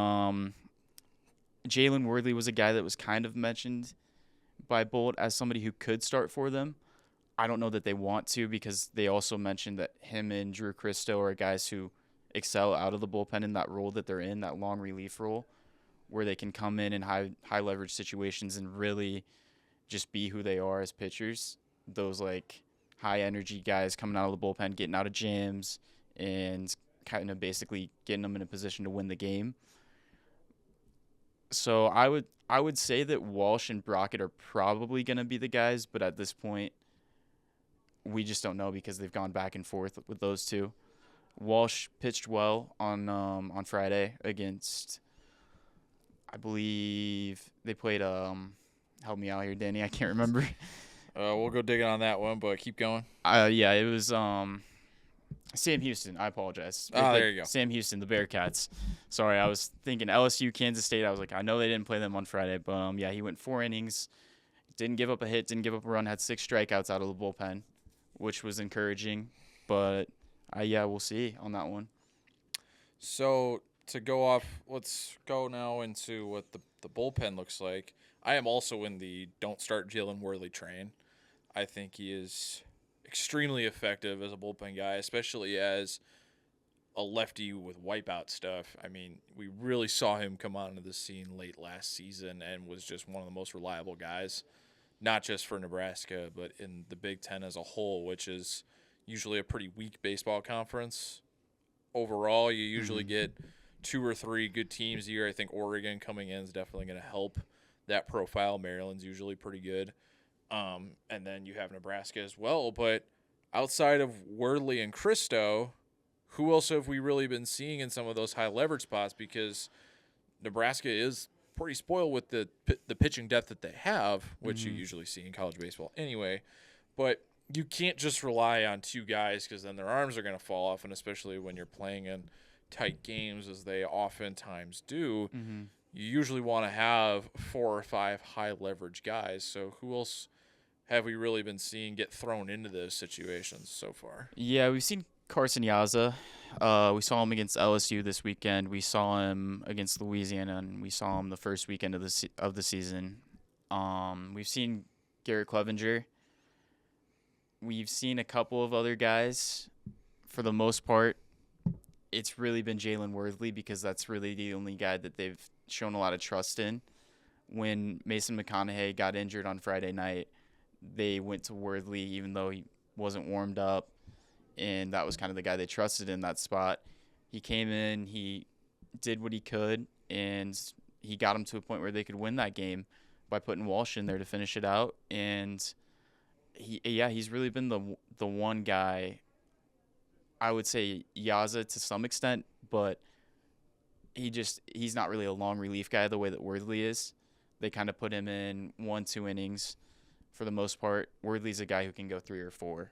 Speaker 4: Jalen Worley was a guy that was kind of mentioned by Bolt as somebody who could start for them. I don't know that they want to, because they also mentioned that him and Drew Christo are guys who excel out of the bullpen in that role that they're in, that long relief role, where they can come in high leverage situations and really just be who they are as pitchers. Those like high energy guys coming out of the bullpen, getting out of jams, and kind of basically getting them in a position to win the game. So I would say that Walsh and Brockett are probably going to be the guys, but at this point, we just don't know, because they've gone back and forth with those two. Walsh pitched well on Friday against, I believe they played, help me out here, Danny, I can't remember.
Speaker 2: We'll go digging on that one, but keep going.
Speaker 4: Yeah, it was Sam Houston. I apologize.
Speaker 2: There you go.
Speaker 4: Sam Houston, the Bearcats. Sorry, I was thinking LSU, Kansas State. I was like, I know they didn't play them on Friday, but yeah, he went 4 innings, didn't give up a hit, didn't give up a run, had 6 strikeouts out of the bullpen, which was encouraging. But yeah, we'll see on that one.
Speaker 2: So to go off, let's go now into what the bullpen looks like. I am also in the don't start Jalen Worley train. I think he is extremely effective as a bullpen guy, especially as a lefty with wipeout stuff. I mean, we really saw him come onto the scene late last season and was just one of the most reliable guys, not just for Nebraska, but in the Big Ten as a whole, which is usually a pretty weak baseball conference. Overall, you usually get 2 or 3 good teams a year. I think Oregon coming in is definitely going to help that profile. Maryland's usually pretty good. And then you have Nebraska as well. But outside of Wordley and Christo, who else have we really been seeing in some of those high leverage spots? Because Nebraska is pretty spoiled with the pitching depth that they have, which you usually see in college baseball anyway. But you can't just rely on two guys because then their arms are going to fall off, and especially when you're playing in tight games as they oftentimes do, you usually want to have 4 or 5 high leverage guys. So who else have we really been seeing get thrown into those situations so far?
Speaker 4: Yeah, we've seen Carson Yaza. We saw him against LSU this weekend. We saw him against Louisiana, and we saw him the first weekend of the season. We've seen Garrett Clevenger. We've seen a couple of other guys. For the most part, it's really been Jalen Worthley because that's really the only guy that they've shown a lot of trust in. When Mason McConaughey got injured on Friday night, they went to Worthley even though he wasn't warmed up, and that was kind of the guy they trusted in that spot. He came in, he did what he could, and he got them to a point where they could win that game by putting Walsh in there to finish it out. And he's really been the one guy. I would say Yaza to some extent, but he's not really a long relief guy the way that Worthley is. They kind of put him in 1-2 innings for the most part. Worthley's a guy who can go 3 or 4.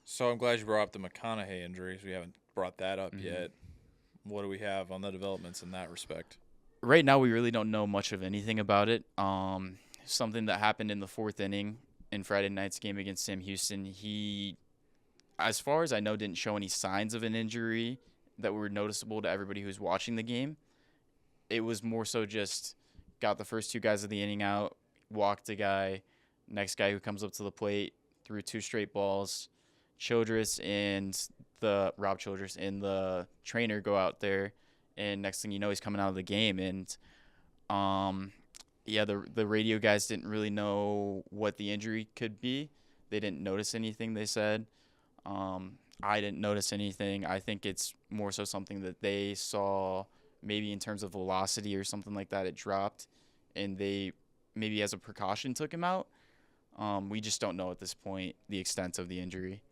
Speaker 2: So I'm glad you brought up the McConaughey injuries. We haven't brought that up yet. What do we have on the developments in that respect?
Speaker 4: Right now, we really don't know much of anything about it. Something that happened in the 4th inning in Friday night's game against Sam Houston, he, as far as I know, didn't show any signs of an injury that were noticeable to everybody who was watching the game. It was more so just got the first 2 guys of the inning out, walked a guy, next guy who comes up to the plate, threw 2 straight balls. Rob Childress and the trainer go out there, and next thing you know, he's coming out of the game. And the radio guys didn't really know what the injury could be. They didn't notice anything, they said. I didn't notice anything. I think it's more so something that they saw maybe in terms of velocity or something like that. It dropped, and they maybe as a precaution took him out. We just don't know at this point the extent of the injury.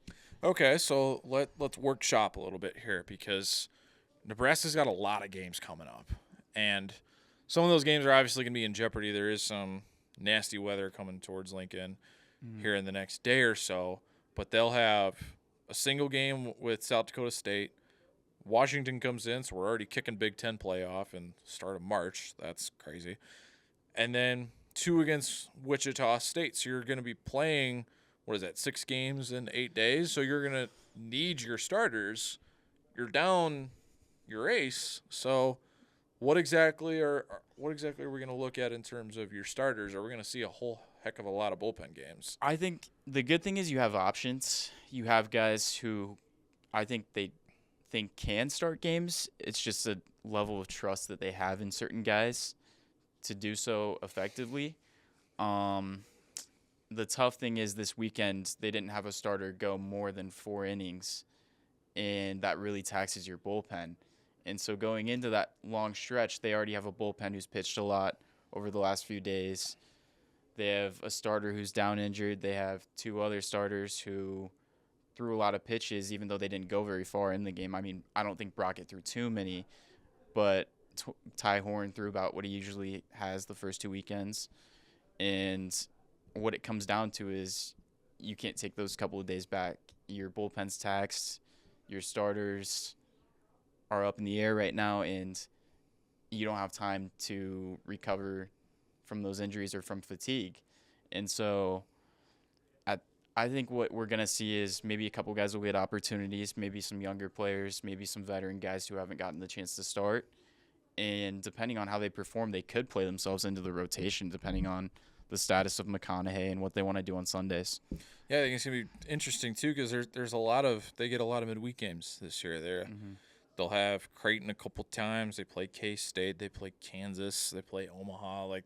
Speaker 2: Okay, so let's workshop a little bit here because Nebraska's got a lot of games coming up, and some of those games are obviously going to be in jeopardy. There is some nasty weather coming towards Lincoln here in the next day or so, but they'll have a single game with South Dakota State. Washington comes in, so we're already kicking Big Ten playoff in start of March. That's crazy. And then 2 against Wichita State. So you're going to be playing, 6 games in 8 days? So you're going to need your starters. You're down your ace. So what exactly are we going to look at in terms of your starters? Are we going to see a whole heck of a lot of bullpen games?
Speaker 4: I think the good thing is you have options. You have guys who I think they think can start games. It's just a level of trust that they have in certain guys to do so effectively. The tough thing is this weekend they didn't have a starter go more than 4 innings, and that really taxes your bullpen. And so going into that long stretch, they already have a bullpen who's pitched a lot over the last few days. They have a starter who's down injured. They have 2 other starters who threw a lot of pitches, even though they didn't go very far in the game. I mean, I don't think Brockett threw too many, but Ty Horn threw about what he usually has the first 2 weekends. And what it comes down to is you can't take those couple of days back. Your bullpen's taxed. Your starters are up in the air right now, and you don't have time to recover from those injuries or from fatigue. And so I think what we're going to see is maybe a couple guys will get opportunities, maybe some younger players, maybe some veteran guys who haven't gotten the chance to start. And depending on how they perform, they could play themselves into the rotation, depending on the status of McConaughey and what they want to do on Sundays.
Speaker 2: Yeah, I think it's going to be interesting, too, because they get a lot of midweek games this year. They'll have Creighton a couple times. They play K-State. They play Kansas. They play Omaha. Like,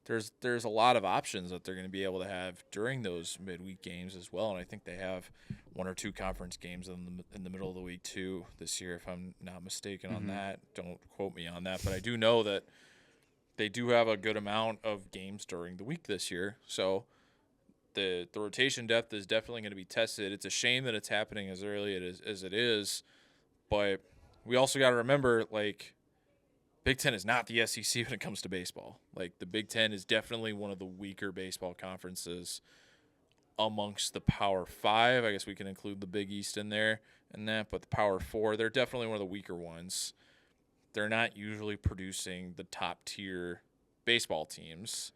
Speaker 2: there's a lot of options that they're going to be able to have during those midweek games as well. And I think they have 1 or 2 conference games in the middle of the week too this year, if I'm not mistaken on that. Don't quote me on that, but I do know that they do have a good amount of games during the week this year. So the rotation depth is definitely going to be tested. It's a shame that it's happening as early as it is, but we also got to remember, like, Big Ten is not the SEC when it comes to baseball. Like, the Big Ten is definitely one of the weaker baseball conferences amongst the Power Five. I guess we can include the Big East in there and that, but the Power Four, they're definitely one of the weaker ones. They're not usually producing the top tier baseball teams.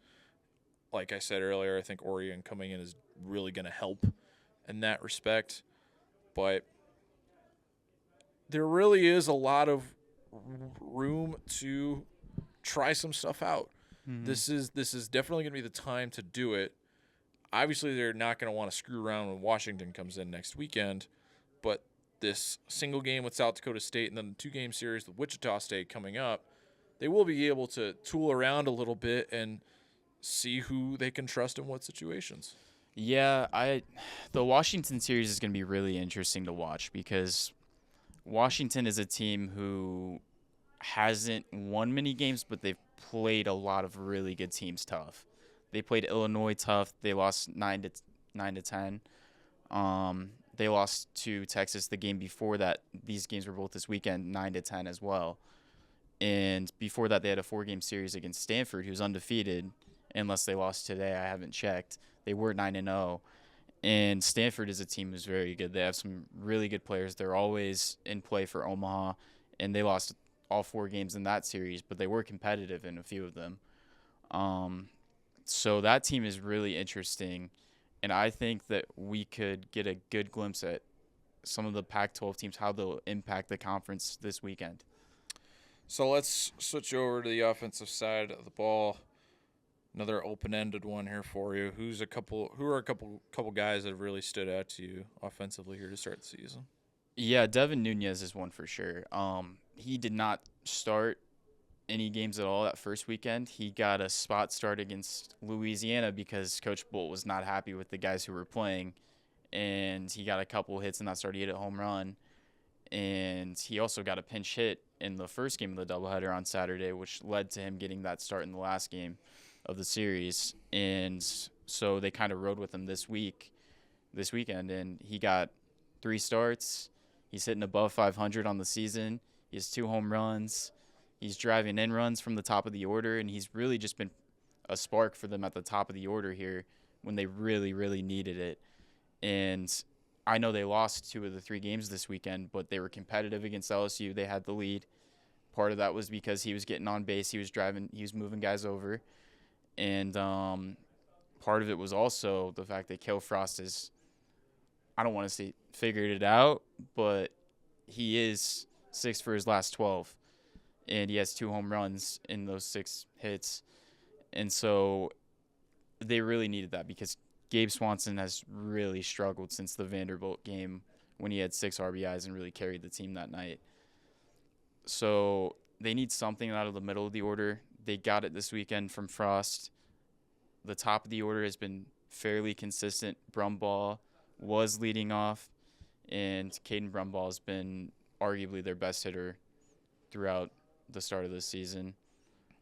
Speaker 2: Like I said earlier, I think Oregon coming in is really going to help in that respect. But there really is a lot of room to try some stuff out.
Speaker 4: Mm-hmm.
Speaker 2: This is definitely going to be the time to do it. Obviously, they're not going to want to screw around when Washington comes in next weekend, but this single game with South Dakota State and then the 2-game series with Wichita State coming up, they will be able to tool around a little bit and see who they can trust in what situations.
Speaker 4: Yeah, the Washington series is going to be really interesting to watch because Washington is a team who hasn't won many games, but they've played a lot of really good teams tough. They played Illinois tough. They lost 9-10. They lost to Texas the game before that. These games were both this weekend, 9-10 as well. And before that, they had a 4-game series against Stanford, who's undefeated, unless they lost today. I haven't checked. They were 9-0. And Stanford is a team who's very good. They have some really good players. They're always in play for Omaha, and they lost all 4 games in that series, but they were competitive in a few of them. So that team is really interesting, and I think that we could get a good glimpse at some of the Pac-12 teams, how they'll impact the conference this weekend.
Speaker 2: So let's switch over to the offensive side of the ball. Another open-ended one here for you. Who are a couple guys that have really stood out to you offensively here to start the season?
Speaker 4: Yeah, Devin Nunez is one for sure. He did not start any games at all that first weekend. He got a spot start against Louisiana because Coach Bolt was not happy with the guys who were playing, and he got a couple hits in that start. He hit a home run, and he also got a pinch hit in the first game of the doubleheader on Saturday, which led to him getting that start in the last game of the series. And so they kind of rode with him this weekend, and he got 3 starts. He's hitting above 500 on the season. He has 2 home runs. He's driving in runs from the top of the order, and he's really just been a spark for them at the top of the order here when they really, really needed it. And I know they lost 2 of the 3 games this weekend, but they were competitive against LSU. They had the lead. Part of that was because he was getting on base. He was moving guys over. And part of it was also the fact that Kel Frost is, I don't want to say figured it out, but he is 6 for his last 12. And he has 2 home runs in those 6 hits. And so they really needed that because Gabe Swanson has really struggled since the Vanderbilt game when he had 6 RBIs and really carried the team that night. So they need something out of the middle of the order. They got it this weekend from Frost. The top of the order has been fairly consistent. Brumbaugh was leading off, and Caden Brumbaugh has been arguably their best hitter throughout the start of this season.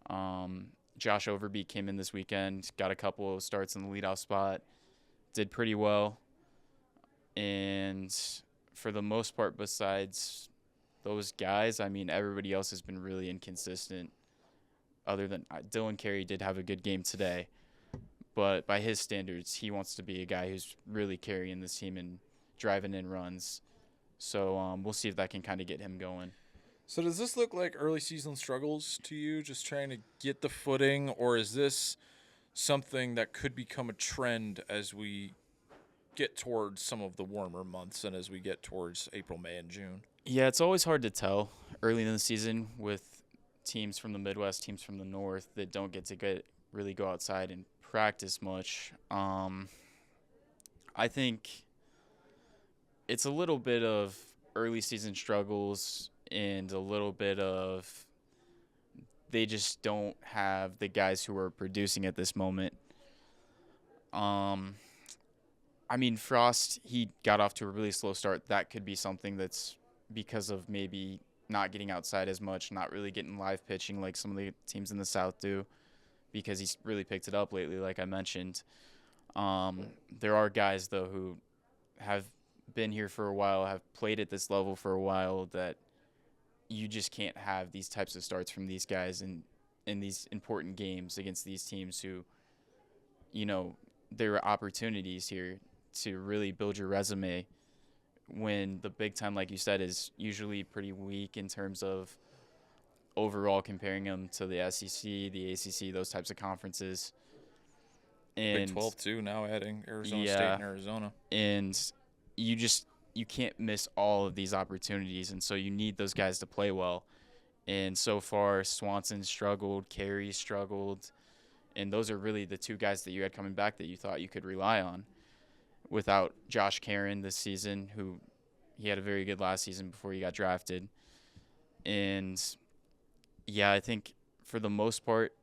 Speaker 4: Josh Overby came in this weekend, got a couple of starts in the leadoff spot, did pretty well. And for the most part, besides those guys, I mean, everybody else has been really inconsistent. Other than Dylan Carey did have a good game today, but by his standards, he wants to be a guy who's really carrying this team and driving in runs. So we'll see if that can kind of get him going.
Speaker 2: So does this look like early season struggles to you, just trying to get the footing, or is this something that could become a trend as we get towards some of the warmer months and as we get towards April, May, and June?
Speaker 4: Yeah, it's always hard to tell early in the season with teams from the Midwest, teams from the North that don't get to really go outside and practice much. I think it's a little bit of early season struggles and a little bit of they just don't have the guys who are producing at this moment. I mean, Frost, he got off to a really slow start. That could be something that's because of maybe not getting outside as much, not really getting live pitching like some of the teams in the South do, because he's really picked it up lately, like I mentioned. There are guys, though, who have been here for a while, have played at this level for a while, that you just can't have these types of starts from these guys in these important games against these teams who, there are opportunities here to really build your resume when the Big Ten, like you said, is usually pretty weak in terms of overall comparing them to the SEC, the ACC, those types of conferences. And
Speaker 2: Big 12 too, now adding Arizona State and Arizona.
Speaker 4: And you can't miss all of these opportunities, and so you need those guys to play well. And so far, Swanson struggled, Carey struggled, and those are really the two guys that you had coming back that you thought you could rely on. Without Josh Caron this season, who he had a very good last season before he got drafted. And, yeah, I think for the most part,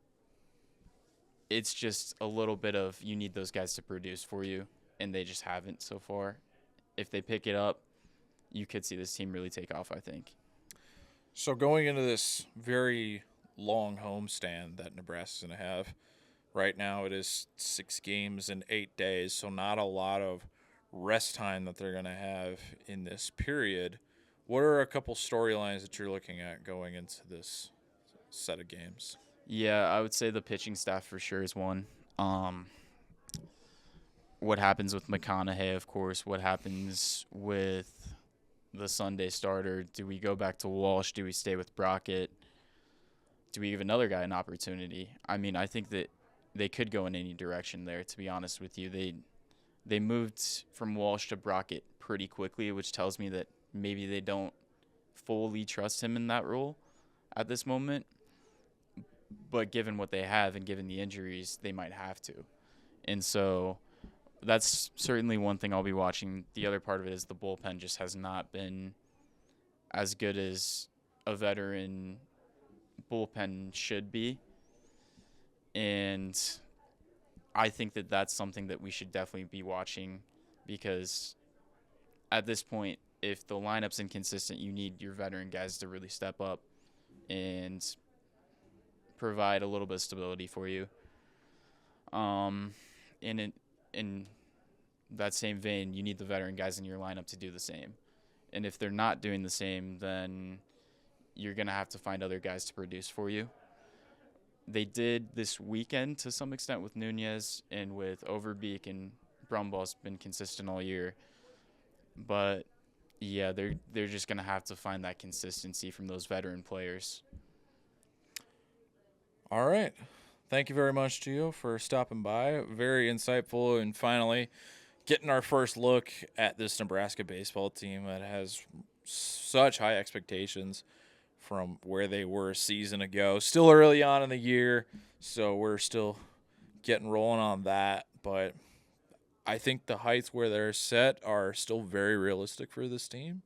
Speaker 4: it's just a little bit of you need those guys to produce for you, and they just haven't so far. If they pick it up, you could see this team really take off, I think.
Speaker 2: So going into this very long homestand that Nebraska's going to have, right now it is 6 games in 8 days, so not a lot of rest time that they're going to have in this period. What are a couple storylines that you're looking at going into this set of games?
Speaker 4: Yeah, I would say the pitching staff for sure is one. What happens with McConaughey, of course. What happens with the Sunday starter? Do we go back to Walsh? Do we stay with Brockett? Do we give another guy an opportunity? I mean, I think that they could go in any direction there, to be honest with you. They moved from Walsh to Brockett pretty quickly, which tells me that maybe they don't fully trust him in that role at this moment. But given what they have and given the injuries, they might have to. And so that's certainly one thing I'll be watching. The other part of it is the bullpen just has not been as good as a veteran bullpen should be. And I think that that's something that we should definitely be watching, because at this point, if the lineup's inconsistent, you need your veteran guys to really step up and provide a little bit of stability for you. In that same vein, you need the veteran guys in your lineup to do the same. And if they're not doing the same, then you're going to have to find other guys to produce for you. They did this weekend to some extent with Nunez, and with Overbeek and Brumball's been consistent all year. But, yeah, they're just going to have to find that consistency from those veteran players.
Speaker 2: All right. Thank you very much, Gio, for stopping by. Very insightful, and finally getting our first look at this Nebraska baseball team that has such high expectations from where they were a season ago. Still early on in the year, so we're still getting rolling on that. But I think the heights where they're set are still very realistic for this team,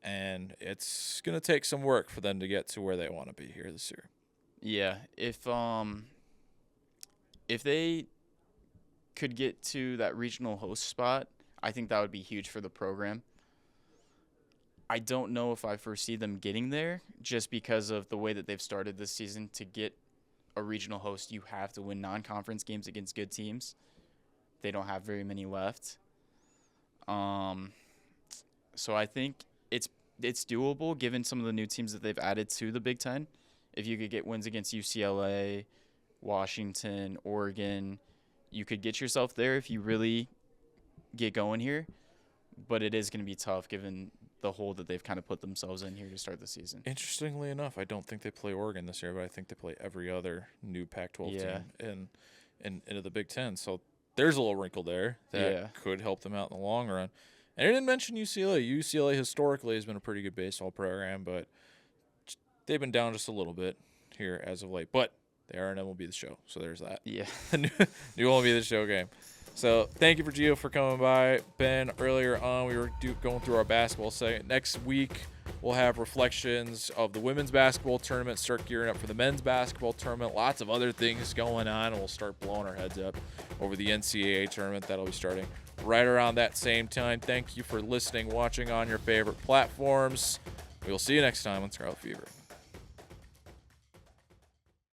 Speaker 2: and it's going to take some work for them to get to where they want to be here this year.
Speaker 4: Yeah, if they could get to that regional host spot, I think that would be huge for the program. I don't know if I foresee them getting there, just because of the way that they've started this season. To get a regional host, you have to win non-conference games against good teams. They don't have very many left. So I think it's doable given some of the new teams that they've added to the Big Ten. If you could get wins against UCLA, Washington, Oregon, you could get yourself there if you really get going here. But it is going to be tough given the hole that they've kind of put themselves in here to start the season.
Speaker 2: Interestingly enough, I don't think they play Oregon this year, but I think they play every other new Pac-12 team into the Big Ten. So there's a little wrinkle there that could help them out in the long run. And I didn't mention UCLA. UCLA historically has been a pretty good baseball program, but they've been down just a little bit here as of late. But they are an MLB The Show, so there's that.
Speaker 4: Yeah.
Speaker 2: New MLB The Show game. So thank you for Gio for coming by. Ben, earlier on we were going through our basketball segment. Next week we'll have reflections of the women's basketball tournament, start gearing up for the men's basketball tournament. Lots of other things going on, and we'll start blowing our heads up over the NCAA tournament that'll be starting right around that same time. Thank you for listening, watching on your favorite platforms. We will see you next time on Scarlet Fever.